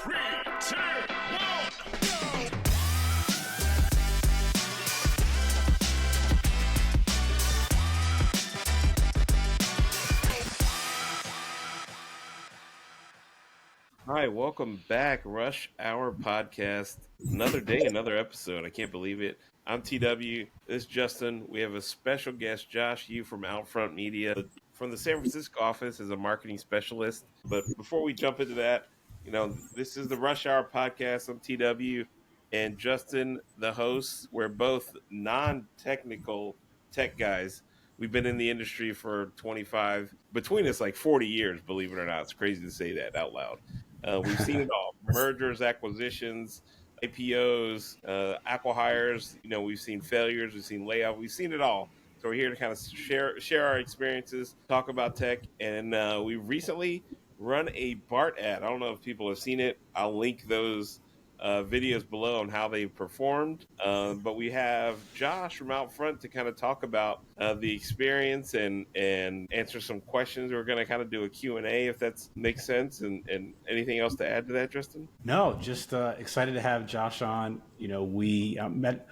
3, 2, 1, go! Hi, welcome back, Rush Hour Podcast. Another day, another episode. I can't believe it. I'm TW. This is Justin. We have a special guest, Josh Yu from Outfront Media, from the San Francisco office as a marketing specialist. But before we jump into that, this is the Rush Hour Podcast. I'm TW and Justin, the host. We're both non-technical tech guys. We've been in the industry for 25, between us like 40 years, believe it or not. It's crazy to say that out loud. We've seen it all: mergers, acquisitions, IPOs, acqui-hires. We've seen failures, we've seen layoffs, we've seen it all. So we're here to kind of share our experiences, talk about tech, and we recently run a Bart ad. I don't know if people have seen it. I'll link those videos below on how they performed. But we have Josh from out front to kind of talk about the experience and answer some questions. We're going to kind of do a Q&A if that makes sense. And anything else to add to that, Justin? No, just excited to have Josh on. We met.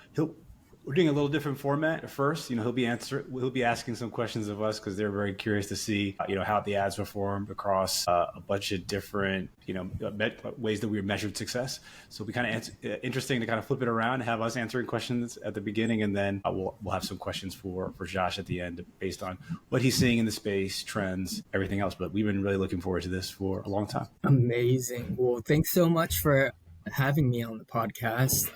We're doing a little different format at first. He'll be asking some questions of us because they're very curious to see, how the ads performed across a bunch of different, ways that we measured success. So we kind of interesting to kind of flip it around and have us answering questions at the beginning, and then we'll have some questions for Josh at the end based on what he's seeing in the space, trends, everything else. But we've been really looking forward to this for a long time. Amazing. Well, thanks so much for having me on the podcast.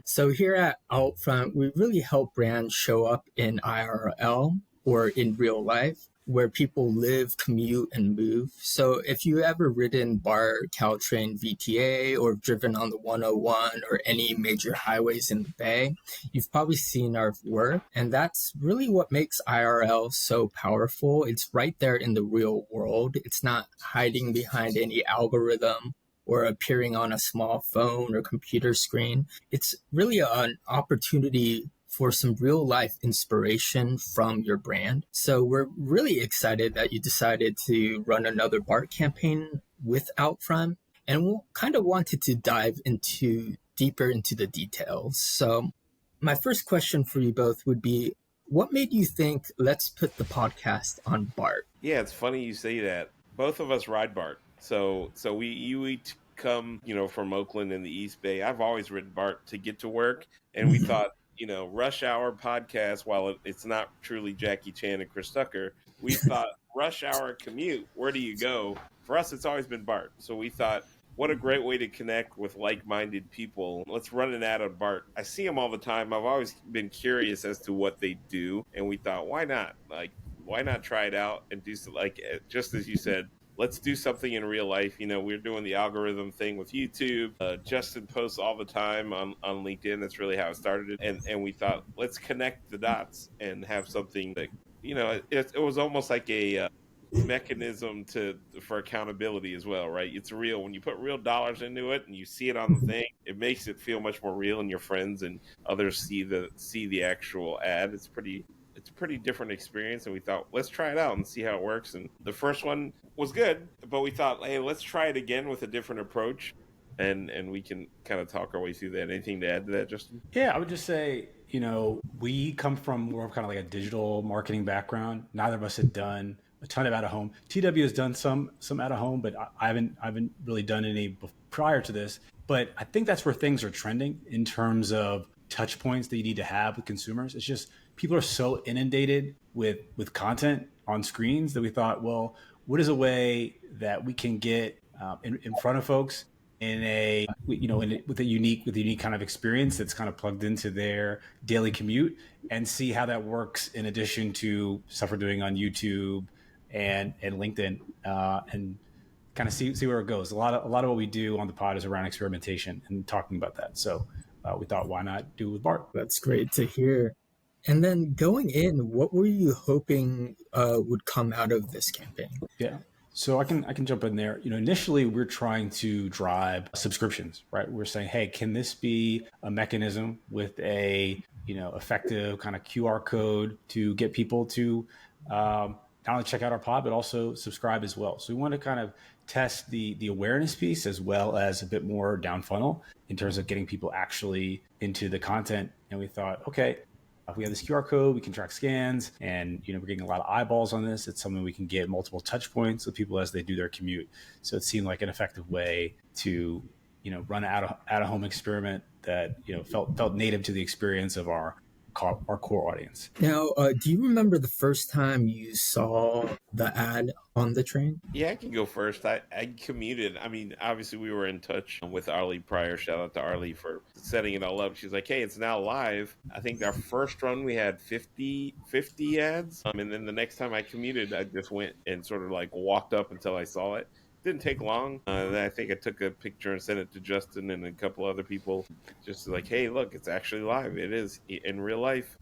So here at Outfront, we really help brands show up in IRL or in real life where people live, commute, and move. So if you ever ridden Bart, Caltrain, VTA, or driven on the 101 or any major highways in the Bay, you've probably seen our work. And that's really what makes IRL so powerful. It's right there in the real world. It's not hiding behind any algorithm or appearing on a small phone or computer screen. It's really an opportunity for some real life inspiration from your brand. So we're really excited that you decided to run another Bart campaign with Outfront, and we kind of wanted to dive deeper into the details. So my first question for you both would be, what made you think, let's put the podcast on Bart? Yeah, it's funny you say that. Both of us ride Bart. So you come, from Oakland in the East Bay. I've always ridden Bart to get to work, and we thought, Rush Hour Podcast, while it's not truly Jackie Chan and Chris Tucker, we thought Rush Hour Commute, where do you go? For us, it's always been Bart. So we thought, what a great way to connect with like-minded people. Let's run an ad on Bart. I see them all the time. I've always been curious as to what they do, and we thought, why not? Why not try it out and do just as you said, let's do something in real life. We're doing the algorithm thing with YouTube. Justin posts all the time on LinkedIn. That's really how it started. And we thought, let's connect the dots and have something that, it was almost like a mechanism for accountability as well, right? It's real. When you put real dollars into it and you see it on the thing, it makes it feel much more real, and your friends and others see the actual ad. It's a pretty different experience, and we thought, let's try it out and see how it works. And the first one was good, but we thought, hey, let's try it again with a different approach, and we can kind of talk our way through that. Anything to add to that, Justin? Yeah, I would just say, we come from more of kind of like a digital marketing background. Neither of us had done a ton of out of home. TW has done some out of home, but I haven't really done any prior to this. But I think that's where things are trending in terms of touch points that you need to have with consumers. It's just people are so inundated with content on screens that we thought, well, what is a way that we can get in front of folks with a unique kind of experience that's kind of plugged into their daily commute, and see how that works in addition to stuff we're doing on YouTube and LinkedIn, and kind of see where it goes. A lot of what we do on the pod is around experimentation and talking about that. So we thought, why not do it with Bart? That's great to hear. And then going in, what were you hoping would come out of this campaign? Yeah. So I can jump in there. Initially we're trying to drive subscriptions, right? We're saying, hey, can this be a mechanism with a, effective kind of QR code to get people to not only check out our pod, but also subscribe as well. So we want to kind of test the awareness piece as well as a bit more down funnel in terms of getting people actually into the content. And we thought, okay, if we have this QR code, we can track scans, and we're getting a lot of eyeballs on this. It's something we can get multiple touch points with people as they do their commute. So it seemed like an effective way to run an out of home experiment that felt native to the experience of our core audience. Now, do you remember the first time you saw the ad on the train? Yeah, I can go first. I commuted. I mean, obviously we were in touch with Arlie prior. Shout out to Arlie for setting it all up. She's like, hey, it's now live. I think our first run we had 50 ads. And then the next time I commuted, I just went and sort of like walked up until I saw it. Didn't take long. Then I think I took a picture and sent it to Justin and a couple other people, just like, hey, look, it's actually live. It is in real life.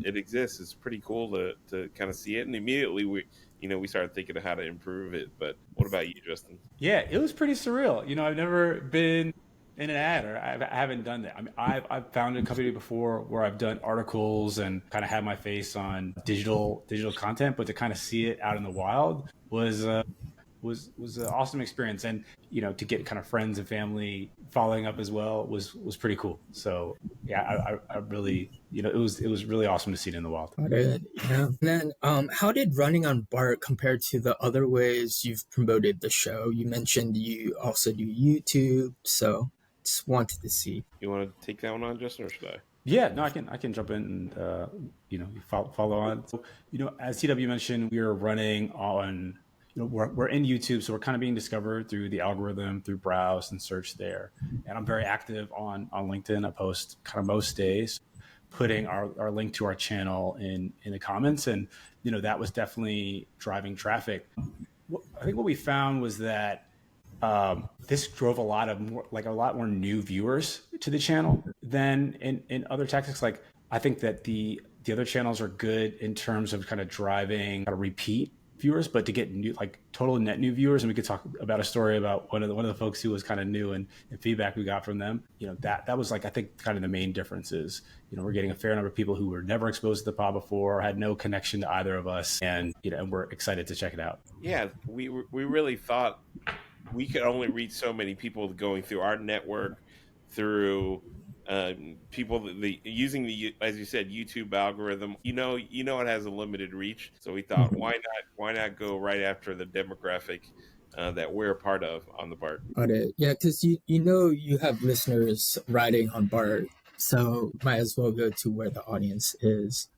It exists. It's pretty cool to kind of see it. And immediately we started thinking of how to improve it. But what about you, Justin? Yeah, it was pretty surreal. I've never been in an ad, or I haven't done that. I mean, I've founded a company before where I've done articles and kind of had my face on digital content, but to kind of see it out in the wild was an awesome experience. And to get kind of friends and family following up as well was pretty cool. So yeah, I really it was really awesome to see it in the wild. Got it. Yeah. And then how did running on Bart compare to the other ways you've promoted the show? You mentioned you also do YouTube, so just wanted to see. You want to take that one on, Justin, or should I? Yeah, no, I can jump in and follow on. So, as TW mentioned, we are running on we're in YouTube, so we're kind of being discovered through the algorithm, through browse and search there. And I'm very active on LinkedIn. I post kind of most days, putting our link to our channel in the comments. And, that was definitely driving traffic. I think what we found was that this drove a lot more new viewers to the channel than in other tactics. Like, I think that the other channels are good in terms of kind of driving a repeat viewers, but to get new, like total net new viewers, and we could talk about a story about one of the folks who was kind of new and feedback we got from them. That was like, I think kind of the main difference is, we're getting a fair number of people who were never exposed to the pod before, had no connection to either of us, and and we're excited to check it out. Yeah, we really thought we could only reach so many people going through our network, through people using the, as you said, YouTube algorithm. It has a limited reach, so we thought, why not go right after the demographic that we're a part of on the Bart. Got it. Yeah, because you have listeners riding on Bart, so might as well go to where the audience is.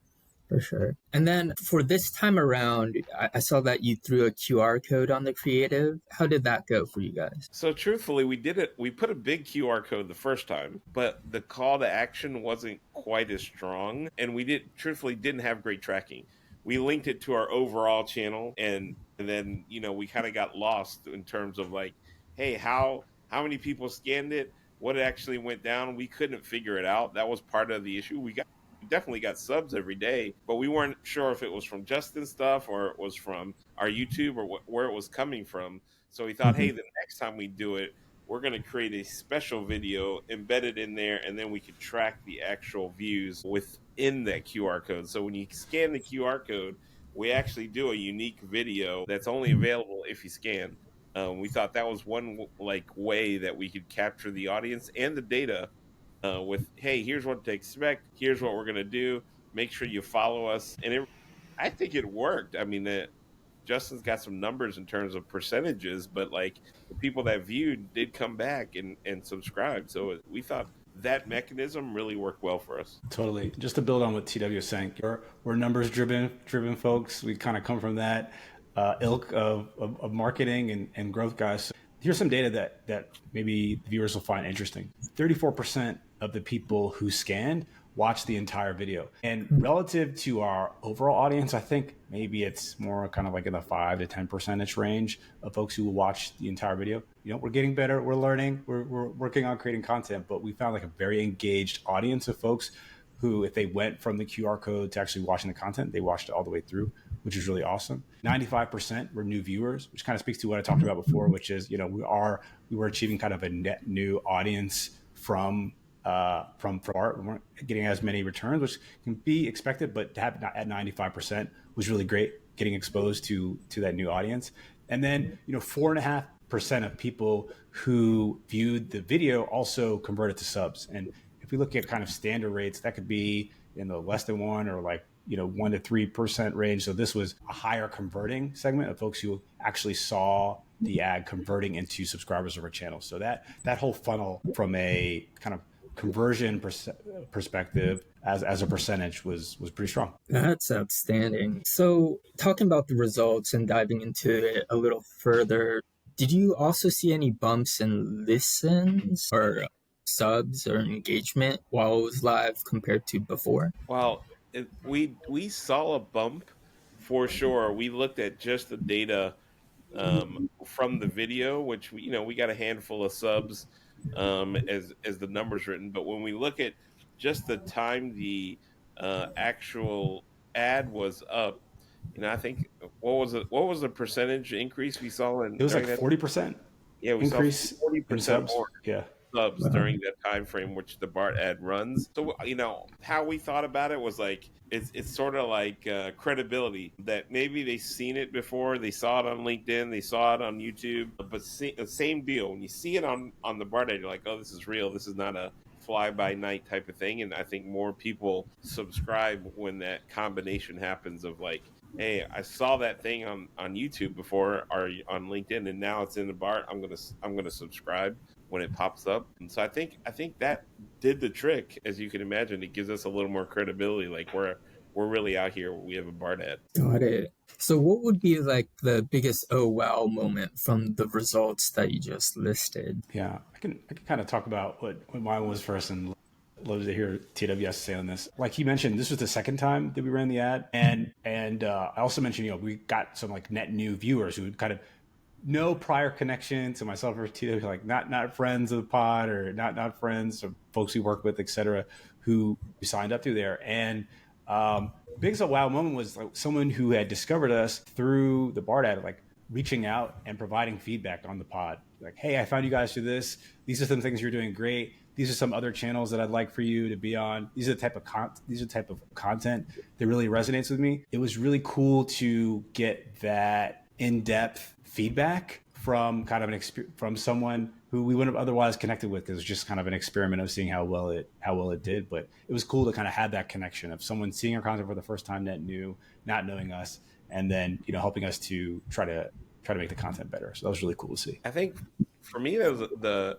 For sure. And then for this time around, I saw that you threw a QR code on the creative. How did that go for you guys? So truthfully, we did it. We put a big QR code the first time, but the call to action wasn't quite as strong. And we didn't have great tracking. We linked it to our overall channel, and then, we kind of got lost in terms of like, hey, how many people scanned it? What actually went down? We couldn't figure it out. That was part of the issue. We definitely got subs every day, but we weren't sure if it was from Justin's stuff or it was from our YouTube or where it was coming from. So we thought, hey, the next time we do it, we're going to create a special video embedded in there, and then we could track the actual views within that QR code. So when you scan the QR code, we actually do a unique video that's only available if you scan. We thought that was one way that we could capture the audience and the data. With, hey, here's what to expect, here's what we're going to do, make sure you follow us. And I think it worked. I mean, Justin's got some numbers in terms of percentages, but the people that viewed did come back and subscribe. So we thought that mechanism really worked well for us. Totally. Just to build on what TW is saying, we're numbers driven folks. We kind of come from that ilk of marketing and growth guys. So here's some data that maybe the viewers will find interesting. 34% of the people who scanned watched the entire video. And relative to our overall audience, I think maybe it's more kind of like in the 5 to 10% range of folks who will watch the entire video. We're getting better, we're learning, we're working on creating content, but we found a very engaged audience of folks who, if they went from the QR code to actually watching the content, they watched it all the way through, which is really awesome. 95% were new viewers, which kind of speaks to what I talked about before, which is, we were achieving kind of a net new audience from Bart. We weren't getting as many returns, which can be expected, but to have at 95% was really great, getting exposed to that new audience. And then, 4.5 percent of people who viewed the video also converted to subs. And if we look at kind of standard rates, that could be in the less than 1 or like 1 to 3% range. So this was a higher converting segment of folks who actually saw the ad converting into subscribers of our channel. So that whole funnel from a kind of conversion perspective as a percentage was pretty strong. That's outstanding. So talking about the results and diving into it a little further, did you also see any bumps in listens or subs or engagement while it was live compared to before? Well, we saw a bump for sure. We looked at just the data from the video, which we got a handful of subs as the numbers written. But when we look at just the time the actual ad was up, I think what was the percentage increase we saw It was like 40%. Yeah, we increase saw 40% more subs Wow. during that time frame which the Bart ad runs. So how we thought about it was like it's sort of like credibility, that maybe they've seen it before, they saw it on LinkedIn, they saw it on YouTube, but same deal. When you see it on the Bart ad, you're like, oh, this is real. This is not a fly by night type of thing. And I think more people subscribe when that combination happens of like, hey, I saw that thing on YouTube before or on LinkedIn, and now it's in the Bart. I'm gonna subscribe when it pops up. And so I think that did the trick. As you can imagine, it gives us a little more credibility. Like we're really out here. We have a Bart ad. Got it. So what would be like the biggest oh wow moment from the results that you just listed? Yeah, I can kind of talk about what mine was first, and love to hear TWS say on this. Like he mentioned, this was the second time that we ran the ad, and I also mentioned we got some like net new viewers who kind of no prior connection to myself or TW, like not friends of the pod or not friends or folks we work with, etc., who signed up through there. And biggest wow moment was like someone who had discovered us through the Bart ad, like reaching out and providing feedback on the pod. Like, hey, I found you guys through this. These are some things you're doing great. These are some other channels that I'd like for you to be on. These are the type of content that really resonates with me. It was really cool to get that in-depth feedback from kind of from someone who we wouldn't have otherwise connected with. It was just kind of an experiment of seeing how well it did. But it was cool to kind of have that connection of someone seeing our content for the first time, net new, not knowing us, and then helping us to try to make the content better. So that was really cool to see. I think for me, that was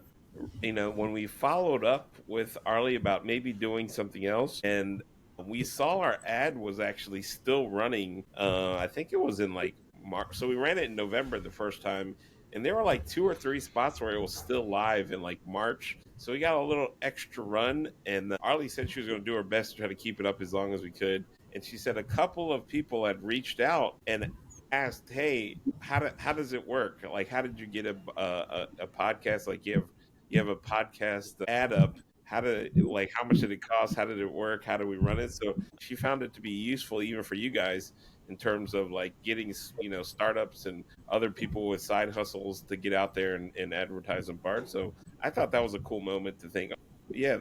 when we followed up with Arlie about maybe doing something else, and we saw our ad was actually still running. I think it was in like March. So we ran it in November the first time, and there were like 2 or 3 spots where it was still live in like March. So we got a little extra run, and Arlie said she was going to do her best to try to keep it up as long as we could. And she said a couple of people had reached out and asked, hey, how does it work? Like, how did you get a podcast? Like, you have a podcast ad up. How much did it cost? How did it work? How do we run it? So she found it to be useful even for you guys in terms of like getting, startups and other people with side hustles to get out there and advertise on Bart. So I thought that was a cool moment to think, yeah,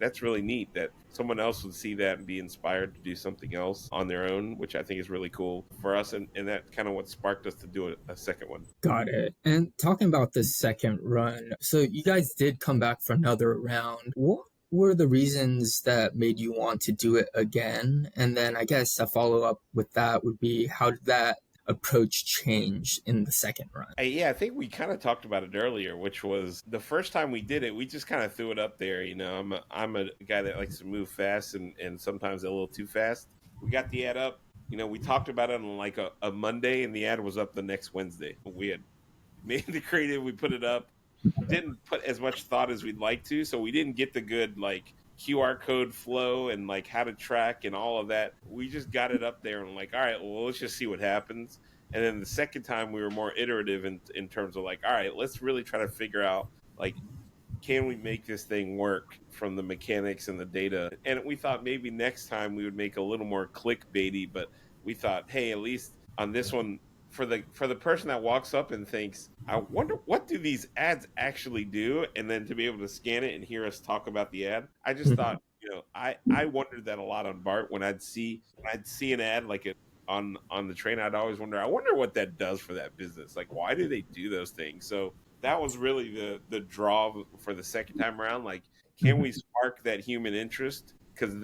that's really neat that someone else would see that and be inspired to do something else on their own, which I think is really cool for us. And that kind of what sparked us to do a second one. Got it. And talking about the second run, so you guys did come back for another round. What were the reasons that made you want to do it again? And then I guess a follow-up with that would be, how did that approach change in the second run? I think we kind of talked about it earlier, which was the first time we did it, we just kind of threw it up there. I'm a guy that likes to move fast and sometimes a little too fast. We got the ad up. We talked about it on like a Monday, and the ad was up the next Wednesday. We had made the creative, we put it up. Didn't put as much thought as we'd like to, so we didn't get the good like QR code flow and like how to track and all of that. We just got it up there and like, all right, well, let's just see what happens. And then the second time we were more iterative in terms of like, all right, let's really try to figure out like, can we make this thing work from the mechanics and the data? And we thought maybe next time we would make a little more clickbaity, but we thought, hey, at least on this one, for the person that walks up and thinks, I wonder what do these ads actually do, and then to be able to scan it and hear us talk about the ad, I just thought, I wondered that a lot on Bart when I'd see an ad like on the train, I'd always wonder. I wonder what that does for that business. Like, why do they do those things? So that was really the draw for the second time around. Like, can we spark that human interest? Because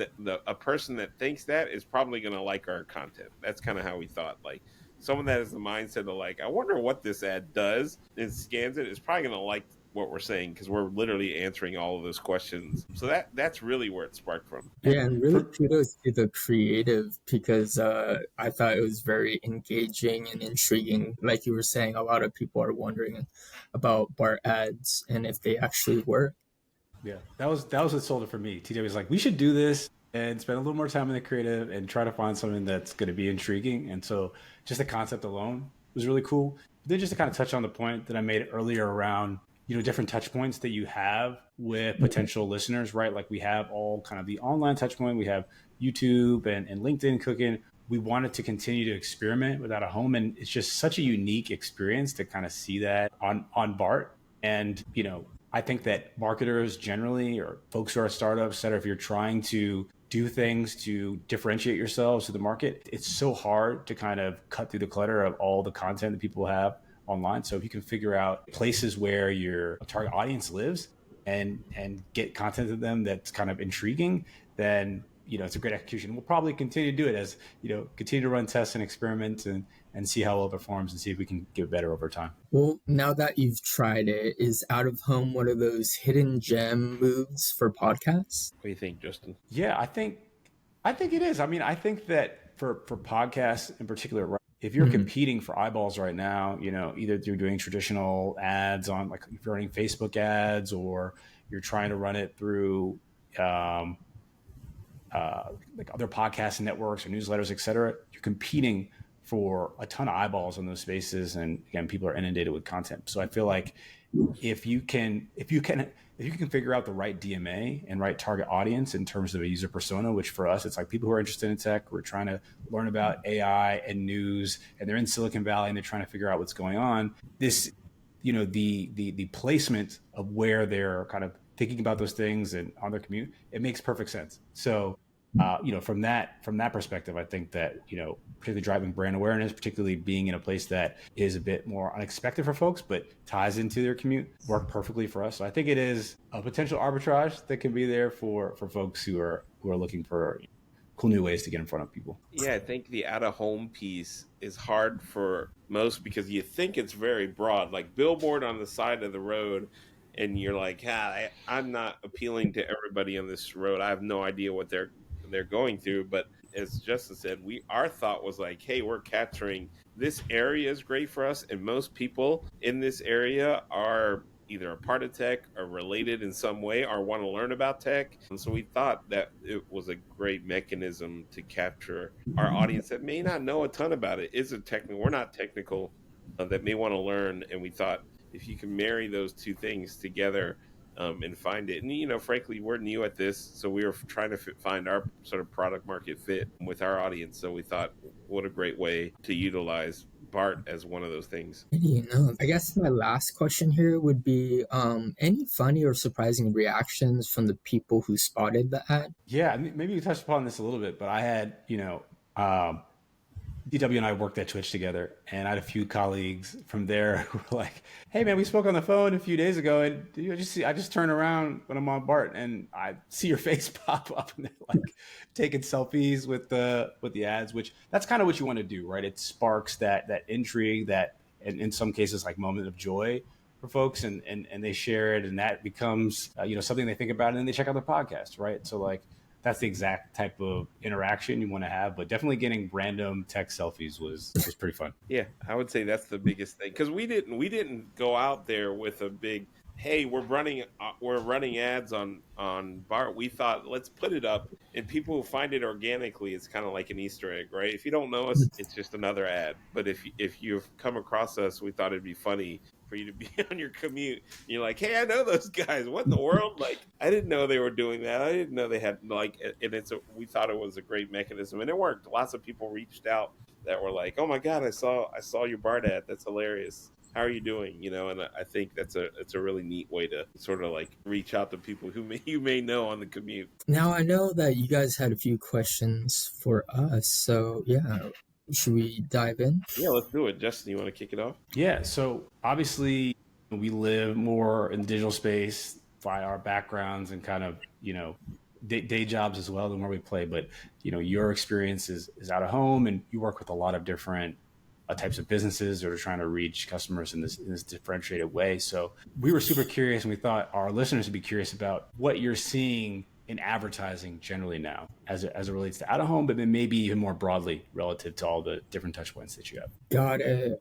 a person that thinks that is probably going to like our content. That's kind of how we thought. Like, someone that has the mindset of like, I wonder what this ad does, and scans it, is probably going to like what we're saying, because we're literally answering all of those questions. So that's really where it sparked from. Yeah, and really kudos to the creative, because I thought it was very engaging and intriguing. Like you were saying, a lot of people are wondering about Bart ads and if they actually work. Yeah, that was what sold it for me. TJ was like, we should do this and spend a little more time in the creative and try to find something that's going to be intriguing. And so just the concept alone was really cool. But then just to kind of touch on the point that I made earlier around, different touch points that you have with potential listeners, right? Like we have all kind of the online touch point, we have YouTube and LinkedIn cooking. We wanted to continue to experiment without a home. And it's just such a unique experience to kind of see that on Bart. And, I think that marketers generally, or folks who are startups, et cetera, if you're trying to do things to differentiate yourselves to the market, it's so hard to kind of cut through the clutter of all the content that people have online. So if you can figure out places where your target audience lives and get content to them that's kind of intriguing, then it's a great execution. We'll probably continue to do it as continue to run tests and experiments and see how well it performs and see if we can get better over time. Well, now that you've tried it, is out of home one of those hidden gem moves for podcasts? What do you think, Justin? Yeah, I think it is. I mean, I think that for podcasts in particular, right, if you're competing for eyeballs right now, either through doing traditional ads on, like if you're running Facebook ads, or you're trying to run it through like other podcast networks or newsletters, et cetera, you're competing for a ton of eyeballs on those spaces. And again, people are inundated with content. So I feel like if you can figure out the right DMA and right target audience in terms of a user persona, which for us, it's like people who are interested in tech, we're trying to learn about AI and news, and they're in Silicon Valley and they're trying to figure out what's going on. This, the placement of where they're kind of thinking about those things and on their commute, it makes perfect sense. So, from that perspective, I think that, particularly driving brand awareness, particularly being in a place that is a bit more unexpected for folks, but ties into their commute, work perfectly for us. So I think it is a potential arbitrage that can be there for folks who are looking for cool new ways to get in front of people. Yeah, I think the out of home piece is hard for most because you think it's very broad, like billboard on the side of the road. And you're like, I'm not appealing to everybody on this road. I have no idea what they're going through. But as Justin said, our thought was like, hey, we're capturing this area is great for us, and most people in this area are either a part of tech or related in some way or want to learn about tech. And so we thought that it was a great mechanism to capture our audience that may not know a ton about it. We're not technical, that may want to learn, and we thought, if you can marry those two things together and find it. And, frankly, we're new at this, so we were trying to find our sort of product market fit with our audience. So we thought, what a great way to utilize Bart as one of those things. I guess my last question here would be any funny or surprising reactions from the people who spotted the ad? Yeah, maybe we touched upon this a little bit, but I had, DW and I worked at Twitch together, and I had a few colleagues from there who were like, hey man, we spoke on the phone a few days ago, and I just turn around when I'm on Bart and I see your face pop up, and they're like taking selfies with the ads, which that's kind of what you want to do, right? It sparks that intrigue, that in some cases like moment of joy for folks, and they share it, and that becomes something they think about, and then they check out the podcast, right? So like, that's the exact type of interaction you want to have, but definitely getting random tech selfies was pretty fun. Yeah, I would say that's the biggest thing, because we didn't go out there with a big, hey, we're running ads on Bart. We thought, let's put it up, and people who find it organically, it's kind of like an Easter egg, right? If you don't know us, it's just another ad. But if you've come across us, we thought it'd be funny for you to be on your commute. And you're like, hey, I know those guys. What in the world? Like, I didn't know they were doing that. I didn't know they had and we thought it was a great mechanism, and it worked. Lots of people reached out that were like, oh my God, I saw your Bart ad. That's hilarious. How are you doing? And I think it's a really neat way to sort of like reach out to people who you may know on the commute. Now, I know that you guys had a few questions for us. So yeah, Should we dive in? Yeah, let's do it. Justin, you want to kick it off? Yeah. So obviously, we live more in the digital space by our backgrounds and kind of, day jobs as well than where we play. But, your experience is out of home, and you work with a lot of different types of businesses that are trying to reach customers in this differentiated way. So we were super curious, and we thought our listeners would be curious about what you're seeing in advertising generally now as it relates to out of home, but then maybe even more broadly relative to all the different touch points that you have. Got it.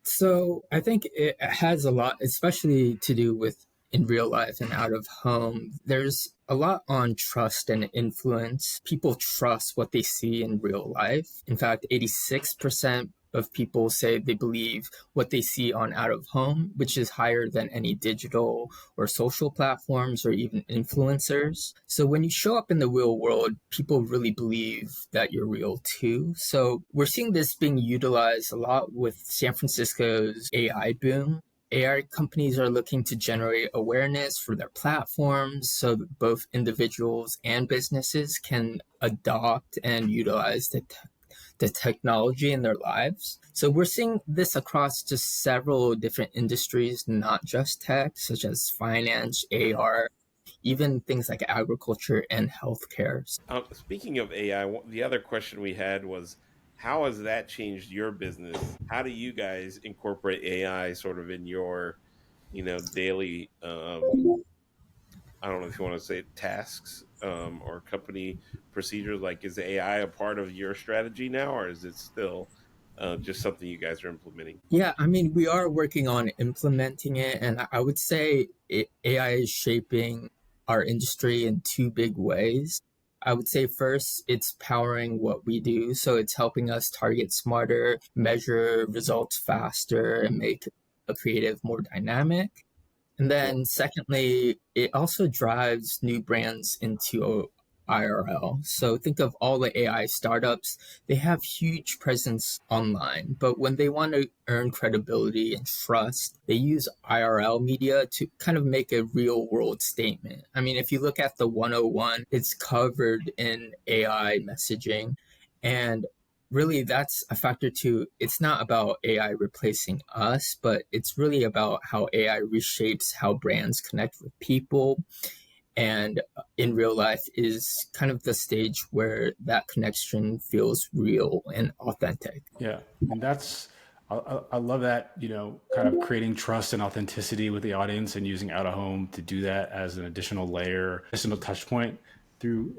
So I think it has a lot, especially to do with in real life and out of home. There's a lot on trust and influence. People trust what they see in real life. In fact, 86% of people say they believe what they see on out of home, which is higher than any digital or social platforms or even influencers. So when you show up in the real world, people really believe that you're real too. So we're seeing this being utilized a lot with San Francisco's AI boom. AI companies are looking to generate awareness for their platforms so that both individuals and businesses can adopt and utilize the technology in their lives. So we're seeing this across just several different industries, not just tech, such as finance, AR, even things like agriculture and healthcare. Speaking of AI, the other question we had was, how has that changed your business? How do you guys incorporate AI sort of in your, daily, I don't know if you want to say tasks or company procedures? Like, is AI a part of your strategy now, or is it still just something you guys are implementing? Yeah, I mean, we are working on implementing it, and I would say AI is shaping our industry in two big ways. I would say first, it's powering what we do. So it's helping us target smarter, measure results faster, and make a creative more dynamic. And then secondly, it also drives new brands into IRL. So think of all the AI startups, they have huge presence online, but when they want to earn credibility and trust, they use IRL media to kind of make a real world statement. I mean, if you look at the 101, it's covered in AI messaging, and really that's a factor too. It's not about AI replacing us, but it's really about how AI reshapes how brands connect with people, and in real life is kind of the stage where that connection feels real and authentic. Yeah, and I love that, kind of creating trust and authenticity with the audience and using out of home to do that as an additional layer, additional touch point through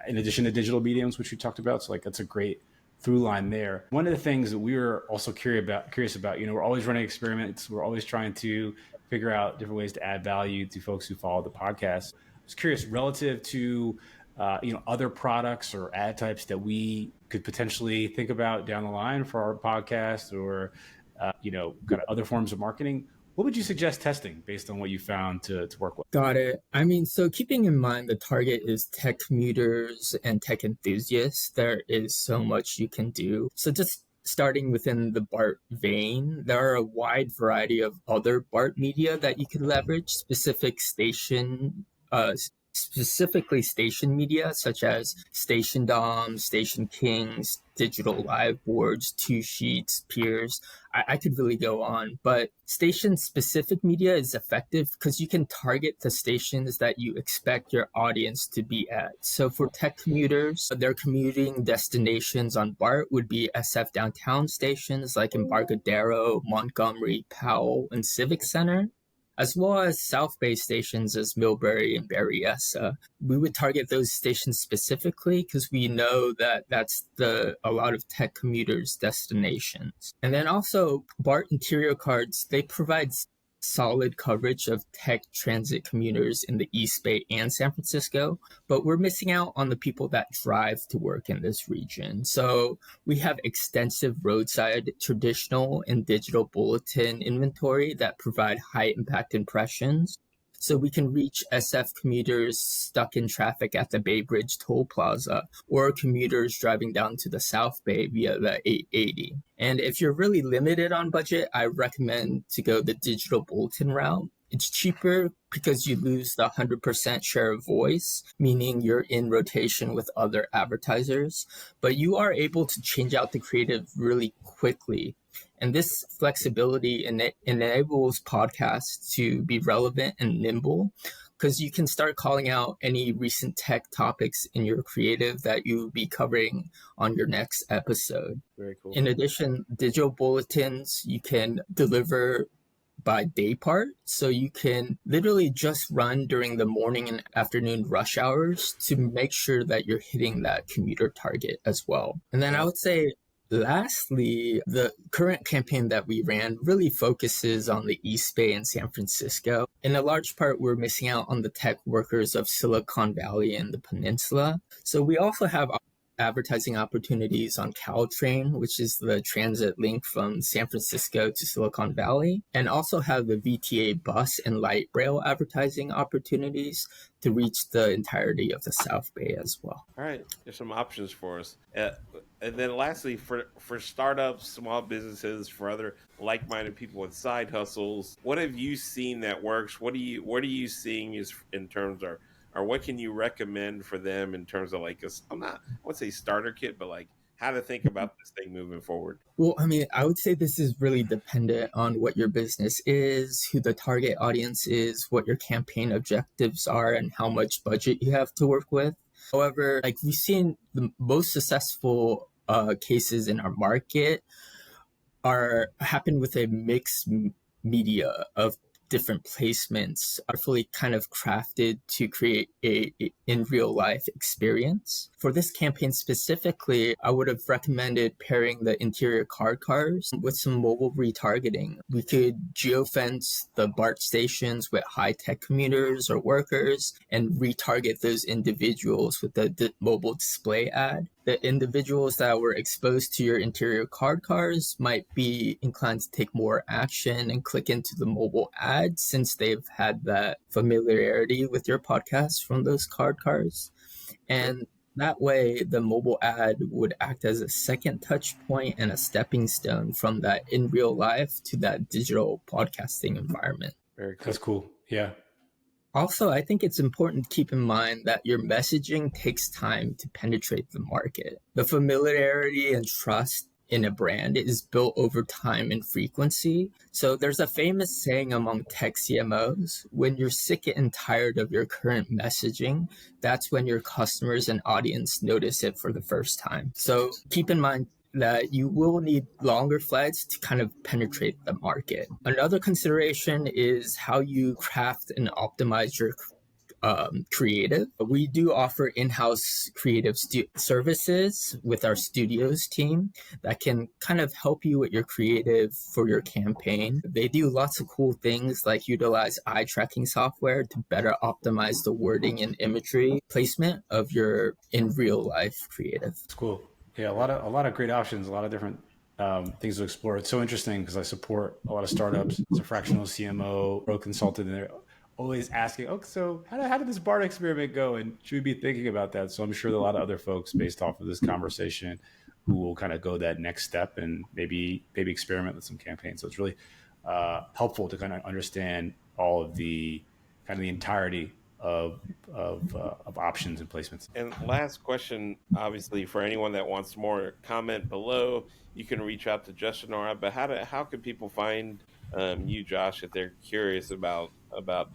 in addition to digital mediums, which we talked about. So that's a great through line there. One of the things that we were also curious about, we're always running experiments. We're always trying to figure out different ways to add value to folks who follow the podcast. I was curious relative to, other products or ad types that we could potentially think about down the line for our podcast or, kind of other forms of marketing. What would you suggest testing based on what you found to work with? Got it. I mean, so keeping in mind the target is tech commuters and tech enthusiasts, there is so much you can do. So just starting within the Bart vein, there are a wide variety of other Bart media that you can leverage, specifically station media such as Station Dom, Station Kings, digital live boards, Two Sheets, Peers. I could really go on, but station specific media is effective because you can target the stations that you expect your audience to be at. So for tech commuters, their commuting destinations on BART would be SF downtown stations like Embarcadero, Montgomery, Powell, and Civic Center, as well as South Bay stations as Millbury and Berryessa. We would target those stations specifically because we know that that's a lot of tech commuters' destinations. And then also BART interior cards, they provide solid coverage of tech transit commuters in the East Bay and San Francisco, but we're missing out on the people that drive to work in this region. So we have extensive roadside, traditional, and digital bulletin inventory that provide high impact impressions. So we can reach SF commuters stuck in traffic at the Bay Bridge Toll Plaza or commuters driving down to the South Bay via the 880. And if you're really limited on budget, I recommend to go the digital bulletin route. It's cheaper because you lose the 100% share of voice, meaning you're in rotation with other advertisers, but you are able to change out the creative really quickly. And this flexibility enables podcasts to be relevant and nimble because you can start calling out any recent tech topics in your creative that you'll be covering on your next episode. Very cool. In addition, digital bulletins you can deliver by day part. So you can literally just run during the morning and afternoon rush hours to make sure that you're hitting that commuter target as well. And then I would say, lastly, the current campaign that we ran really focuses on the East Bay and San Francisco. In a large part, we're missing out on the tech workers of Silicon Valley and the peninsula. So we also have advertising opportunities on Caltrain, which is the transit link from San Francisco to Silicon Valley, and also have the VTA bus and light rail advertising opportunities to reach the entirety of the South Bay as well. All right, there's some options for us. And then lastly, for startups, small businesses, for other like-minded people with side hustles, what have you seen that works? What are you seeing is in terms of, or what can you recommend for them in terms of like I would say starter kit, but like how to think about this thing moving forward? Well, I mean, I would say this is really dependent on what your business is, who the target audience is, what your campaign objectives are, and how much budget you have to work with. However, like we've seen the most successful cases in our market happen with a mixed media of different placements are fully kind of crafted to create a in real life experience. For this campaign specifically, I would have recommended pairing the interior cars with some mobile retargeting. We could geofence the BART stations with high-tech commuters or workers and retarget those individuals with the mobile display ad. The individuals that were exposed to your interior cars might be inclined to take more action and click into the mobile ad since they've had that familiarity with your podcast from those cars. And that way, the mobile ad would act as a second touch point and a stepping stone from that in real life to that digital podcasting environment. Very cool. That's cool. Yeah. Also, I think it's important to keep in mind that your messaging takes time to penetrate the market. The familiarity and trust in a brand is built over time and frequency. So there's a famous saying among tech CMOs, when you're sick and tired of your current messaging, that's when your customers and audience notice it for the first time. So keep in mind that you will need longer flights to kind of penetrate the market. Another consideration is how you craft and optimize your creative. We do offer in-house creative services with our studios team that can kind of help you with your creative for your campaign. They do lots of cool things like utilize eye tracking software to better optimize the wording and imagery placement of your in real life creative. It's cool. Yeah, a lot of great options, a lot of different things to explore. It's so interesting because I support a lot of startups as a fractional CMO, pro consultant, and they're always asking, "Oh, so how did this BART experiment go? And should we be thinking about that?" So I'm sure there are a lot of other folks based off of this conversation who will kind of go that next step and maybe experiment with some campaigns. So it's really helpful to kind of understand all of the kind of the entirety of options and placements. And last question, obviously, for anyone that wants more, comment below. You can reach out to Justin or I, but how can people find you, Josh, if they're curious about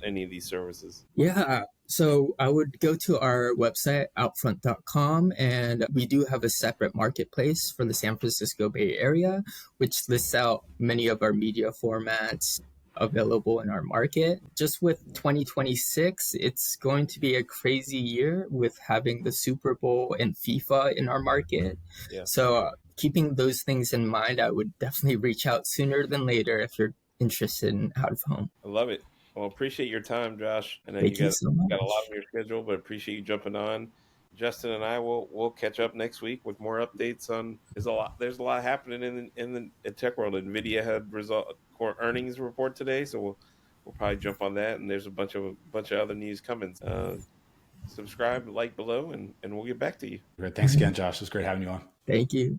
any of these services? Yeah. So I would go to our website, outfront.com, and we do have a separate marketplace for the San Francisco Bay Area, which lists out many of our media formats available in our market. Just with 2026, it's going to be a crazy year with having the Super Bowl and FIFA in our market. Yeah. So keeping those things in mind, I would definitely reach out sooner than later if you're interested in out of home. I love it. Well, appreciate your time, Josh. I know Thank you so much. got a lot on your schedule, but appreciate you jumping on. Justin and I will catch up next week with more updates on. There's a lot happening in the tech world. NVIDIA had core earnings report today, so we'll probably jump on that. And there's a bunch of other news coming. Subscribe, like below, and we'll get back to you. Great. Thanks again, Josh. It was great having you on. Thank you.